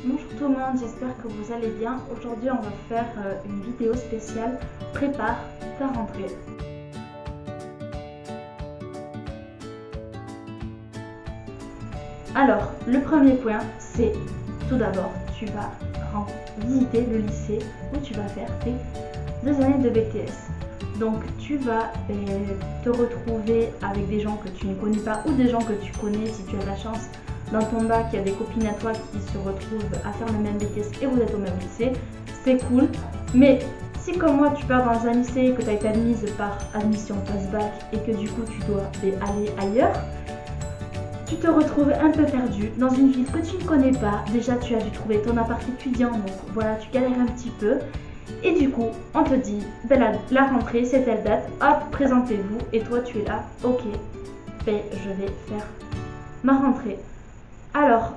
Bonjour tout le monde, j'espère que vous allez bien. Aujourd'hui on va faire une vidéo spéciale Prépare ta rentrée. Alors, le premier point, c'est tout d'abord, tu vas visiter le lycée où tu vas faire tes 2 années de BTS. Donc tu vas te retrouver avec des gens que tu ne connais pas ou des gens que tu connais si tu as la chance. Dans ton bac, il y a des copines à toi qui se retrouvent à faire le même BTS et vous êtes au même lycée. C'est cool. Mais si comme moi, tu pars dans un lycée, que tu as été admise par admission post-bac et que du coup, tu dois aller ailleurs, tu te retrouves un peu perdu dans une ville que tu ne connais pas. Déjà, tu as dû trouver ton appart étudiant, donc voilà, tu galères un petit peu. Et du coup, on te dit, ben la rentrée, c'est telle date, hop, présentez-vous. Et toi, tu es là, ok, ben je vais faire ma rentrée. Alors,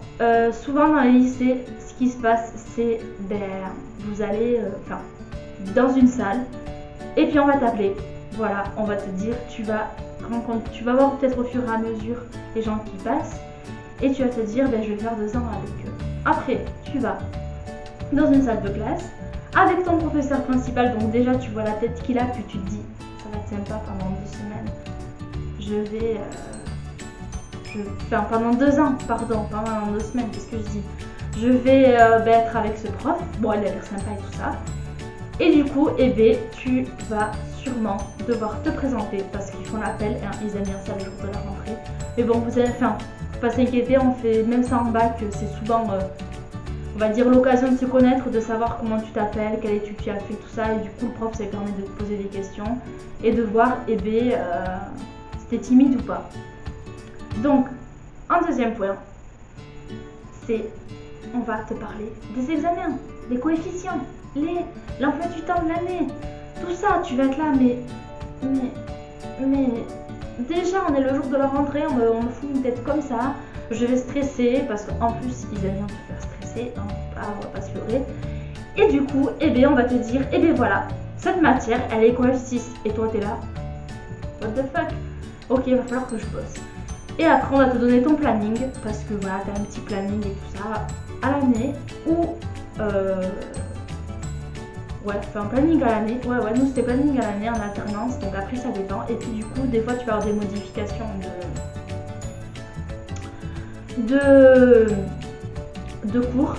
souvent dans les lycées, ce qui se passe, c'est vous allez dans une salle et puis on va t'appeler. Voilà, on va te dire, tu vas voir peut-être au fur et à mesure les gens qui passent et tu vas te dire, je vais faire 2 ans avec eux. Après, tu vas dans une salle de classe avec ton professeur principal. Donc déjà, tu vois la tête qu'il a, puis tu te dis, ça va être sympa pendant 2 semaines. Pendant 2 ans, pardon, pendant 2 semaines, qu'est-ce que je dis? Je vais être avec ce prof, bon elle a l'air sympa et tout ça. Et du coup, tu vas sûrement devoir te présenter parce qu'ils font l'appel, ils aiment bien ça le jour de la rentrée. Mais bon, faut pas s'inquiéter, on fait même ça en bac, c'est souvent, on va dire, l'occasion de se connaître, de savoir comment tu t'appelles, quelle étude tu as fait, tout ça. Et du coup, le prof, ça permet de te poser des questions et de voir, si t'es timide ou pas. Donc, un deuxième point, c'est on va te parler des examens, des coefficients, l'emploi du temps de l'année, tout ça. Tu vas être là, mais déjà on est le jour de la rentrée, on me fout une tête comme ça, je vais stresser parce qu'en plus ils aiment bien te faire stresser, hein, on va pas se leurrer. Et du coup, on va te dire, voilà, cette matière elle est coef 6 et toi t'es là, what the fuck, ok, il va falloir que je bosse. Et après, on va te donner ton planning, parce que voilà, tu as un petit planning et tout ça à l'année, ou un planning à l'année. Ouais, nous c'était planning à l'année en alternance, donc après ça dépend. Et puis du coup, des fois, tu vas avoir des modifications de cours.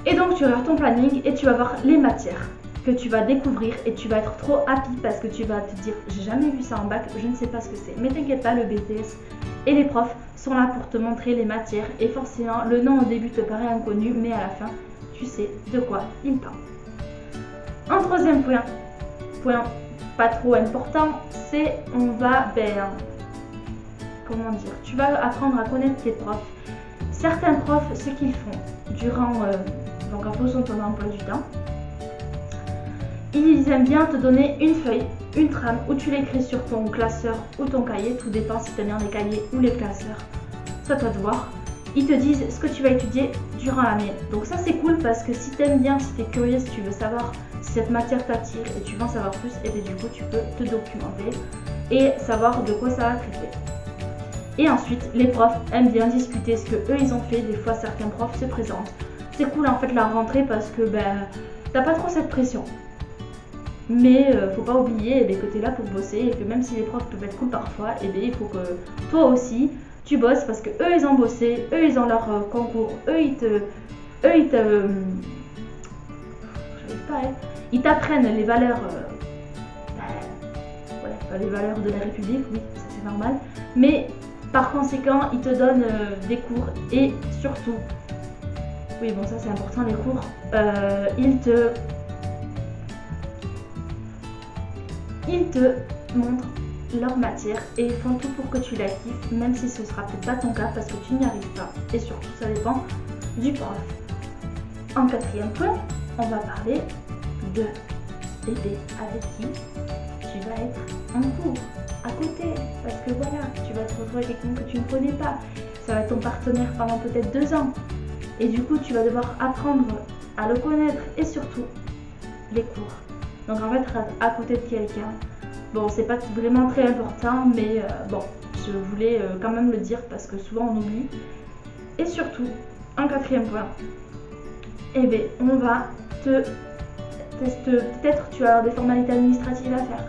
Et donc, tu vas avoir ton planning et tu vas voir les matières que tu vas découvrir et tu vas être trop happy parce que tu vas te dire, j'ai jamais vu ça en bac, je ne sais pas ce que c'est. Mais t'inquiète pas, le BTS et les profs sont là pour te montrer les matières et forcément le nom au début te paraît inconnu, mais à la fin tu sais de quoi il parle. Un troisième point pas trop important, c'est tu vas apprendre à connaître tes profs. Certains profs, ce qu'ils font durant donc en fonction de ton emploi du temps, ils aiment bien te donner une feuille, une trame où tu l'écris sur ton classeur ou ton cahier, tout dépend si tu aimes bien les cahiers ou les classeurs, c'est à toi de voir. Ils te disent ce que tu vas étudier durant l'année. Donc ça c'est cool parce que si tu aimes bien, si tu es curieux, si tu veux savoir si cette matière t'attire et tu veux en savoir plus, et du coup tu peux te documenter et savoir de quoi ça va traiter. Et ensuite, les profs aiment bien discuter ce que eux ils ont fait. Des fois certains profs se présentent. C'est cool en fait la rentrée parce que t'as pas trop cette pression. Mais faut pas oublier que tu es là pour bosser et que même si les profs peuvent être cool parfois, il faut que toi aussi tu bosses parce que eux ils ont bossé, eux ils ont leur concours, ils t'apprennent les valeurs, les valeurs de la République, oui, ça c'est normal. Mais par conséquent, ils te donnent des cours et surtout, oui bon ça c'est important les cours, ils te montrent leur matière et ils font tout pour que tu la kiffes, même si ce sera peut-être pas ton cas parce que tu n'y arrives pas. Et surtout, ça dépend du prof. En quatrième point, on va parler de bébé avec qui tu vas être en cours, à côté. Parce que voilà, tu vas te retrouver avec quelqu'un que tu ne connais pas. Ça va être ton partenaire pendant peut-être 2 ans. Et du coup, tu vas devoir apprendre à le connaître et surtout les cours. Donc en fait, être à côté de quelqu'un, bon c'est pas vraiment très important, mais bon, je voulais quand même le dire parce que souvent on oublie. Et surtout, un quatrième point, eh bien, on va te tester. Peut-être tu as des formalités administratives à faire.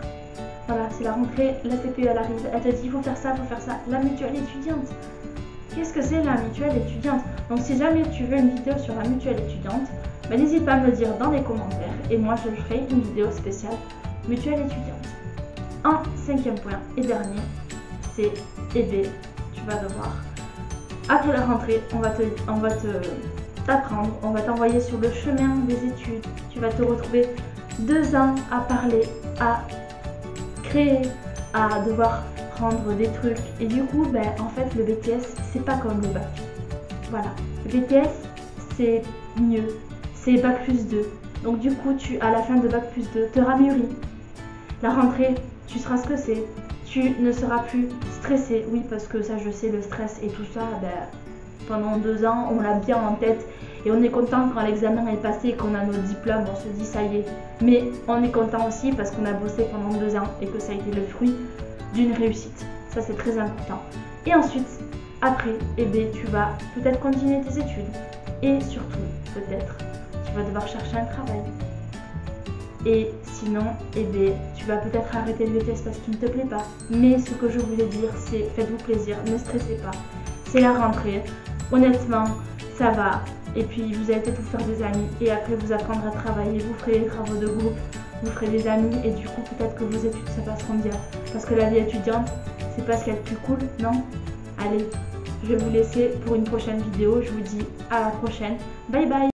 Voilà, c'est la rentrée, la CPE elle arrive, elle te dit il faut faire ça, il faut faire ça. La mutuelle étudiante. Qu'est-ce que c'est la mutuelle étudiante? Donc si jamais tu veux une vidéo sur la mutuelle étudiante, ben, n'hésite pas à me le dire dans les commentaires et moi je ferai une vidéo spéciale mutuelle étudiante. Un cinquième point et dernier, c'est aider. Tu vas devoir, après la rentrée, on va t'apprendre, on va t'envoyer sur le chemin des études. Tu vas te retrouver 2 ans à parler, à créer, à devoir prendre des trucs. Et du coup, ben, en fait, le BTS, c'est pas comme le bac. Voilà, le BTS, c'est mieux. C'est bac plus 2. Donc du coup, à la fin de bac plus 2, tu auras mûri. La rentrée, tu seras ce que c'est. Tu ne seras plus stressé. Oui, parce que ça, je sais, le stress et tout ça, ben, pendant 2 ans, on l'a bien en tête. Et on est content quand l'examen est passé et qu'on a nos diplômes, on se dit ça y est. Mais on est content aussi parce qu'on a bossé pendant 2 ans et que ça a été le fruit d'une réussite. Ça, c'est très important. Et ensuite, après, eh bien, tu vas peut-être continuer tes études. Et surtout, peut-être, tu vas devoir chercher un travail. Et sinon, eh bien, tu vas peut-être arrêter le BTS parce qu'il ne te plaît pas. Mais ce que je voulais dire, c'est faites-vous plaisir, ne stressez pas. C'est la rentrée. Honnêtement, ça va. Et puis, vous allez peut-être vous faire des amis. Et après, vous apprendrez à travailler. Vous ferez des travaux de groupe. Vous ferez des amis. Et du coup, peut-être que vos études se passeront bien. Parce que la vie étudiante, c'est pas ce qu'il y a de plus cool, non? Allez, je vais vous laisser pour une prochaine vidéo. Je vous dis à la prochaine. Bye bye!